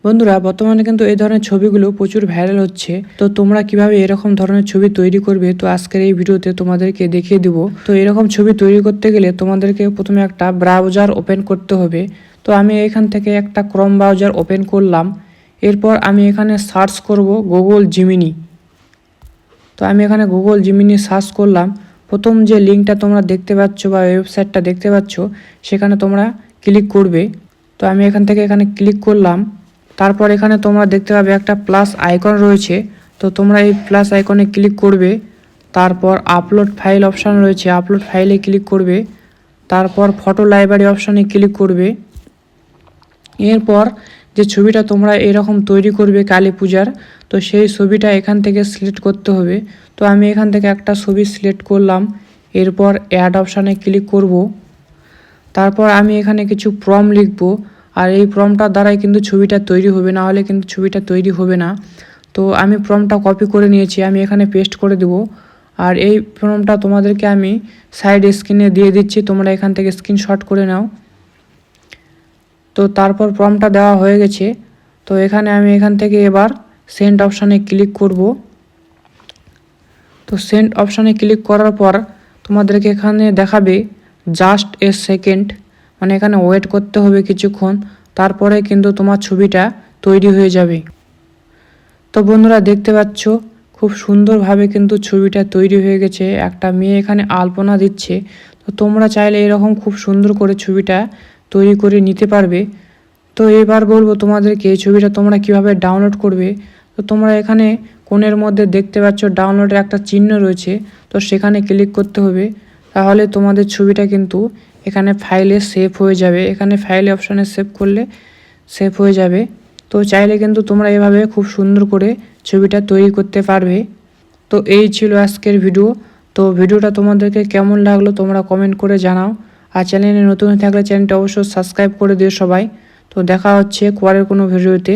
বন্ধুরা বর্তমানে কিন্তু এই ধরনের ছবিগুলো প্রচুর ভাইরাল হচ্ছে। তো তোমরা কিভাবে এরকম ধরনের ছবি তৈরি করবে, তো আজকের এই ভিডিওতে তোমাদেরকে দেখিয়ে দিব। তো এরকম ছবি তৈরি করতে গেলে তোমাদেরকে প্রথমে একটা ব্রাউজার ওপেন করতে হবে। তো আমি এখান থেকে একটা ক্রোম ব্রাউজার ওপেন করলাম। এরপর আমি এখানে সার্চ করব গুগল জিমিনি। তো আমি এখানে গুগল জিমিনি সার্চ করলাম। প্রথম যে লিঙ্কটা তোমরা দেখতে পাচ্ছ বা ওয়েবসাইটটা দেখতে পাচ্ছ, সেখানে তোমরা ক্লিক করবে। তো আমি এখান থেকে এখানে ক্লিক করলাম। তারপর এখানে তোমরা দেখতে পাবে একটা প্লাস আইকন রয়েছে। তো তোমরা এই প্লাস আইকনে ক্লিক করবে। তারপর আপলোড ফাইল অপশান রয়েছে, আপলোড ফাইলে ক্লিক করবে। তারপর ফটো লাইব্রেরি অপশানে ক্লিক করবে। এরপর যে ছবিটা তোমরা এরকম তৈরি করবে কালী পূজার, তো সেই ছবিটা এখান থেকে সিলেক্ট করতে হবে। তো আমি এখান থেকে একটা ছবি সিলেক্ট করলাম। এরপর অ্যাড অপশানে ক্লিক করব। তারপর আমি এখানে কিছু প্রম্পট লিখব। আর এই প্রম্পটটার দ্বারাই কিন্তু ছবিটা তৈরি হবে, না হলে কিন্তু ছবিটা তৈরি হবে না। তো আমি প্রম্পটটা কপি করে নিয়েছি, আমি এখানে পেস্ট করে দেব। আর এই প্রম্পটটা তোমাদেরকে আমি সাইড স্ক্রিনে দিয়ে দিচ্ছি, তোমরা এখান থেকে স্ক্রিনশট করে নাও। তো তারপর প্রম্পটটা দেওয়া হয়ে গেছে। তো এখানে আমি এখান থেকে এবার সেন্ড অপশানে ক্লিক করব। তো সেন্ড অপশানে ক্লিক করার পর তোমাদেরকে এখানে দেখাবে জাস্ট এ সেকেন্ড, মানে এখানে ওয়েট করতে হবে কিছুক্ষণ, তারপরে কিন্তু তোমার ছবিটা তৈরি হয়ে যাবে। তো বন্ধুরা দেখতে পাচ্ছ খুব সুন্দরভাবে কিন্তু ছবিটা তৈরি হয়ে গেছে। একটা মেয়ে এখানে আলপনা দিচ্ছে। তো তোমরা চাইলে এরকম খুব সুন্দর করে ছবিটা তৈরি করে নিতে পারবে। তো এবার বলবো তোমাদেরকে এই ছবিটা তোমরা কিভাবে ডাউনলোড করবে। তো তোমরা এখানে কোণের মধ্যে দেখতে পাচ্ছ ডাউনলোডের একটা চিহ্ন রয়েছে, তো সেখানে ক্লিক করতে হবে। তাহলে তোমাদের ছবিটা কিন্তু এখানে ফাইলে সেভ হয়ে যাবে। এখানে ফাইলে অপশানে সেভ করলে সেভ হয়ে যাবে। তো চাইলে কিন্তু তোমরা এভাবে খুব সুন্দর করে ছবিটা তৈরি করতে পারবে। তো এই ছিল আজকের ভিডিও। তো ভিডিওটা তোমাদেরকে কেমন লাগলো তোমরা কমেন্ট করে জানাও। আর চ্যানেলে নতুন থাকলে চ্যানেলটা অবশ্যই সাবস্ক্রাইব করে দিও সবাই। তো দেখা হচ্ছে পরের কোনো ভিডিওতে।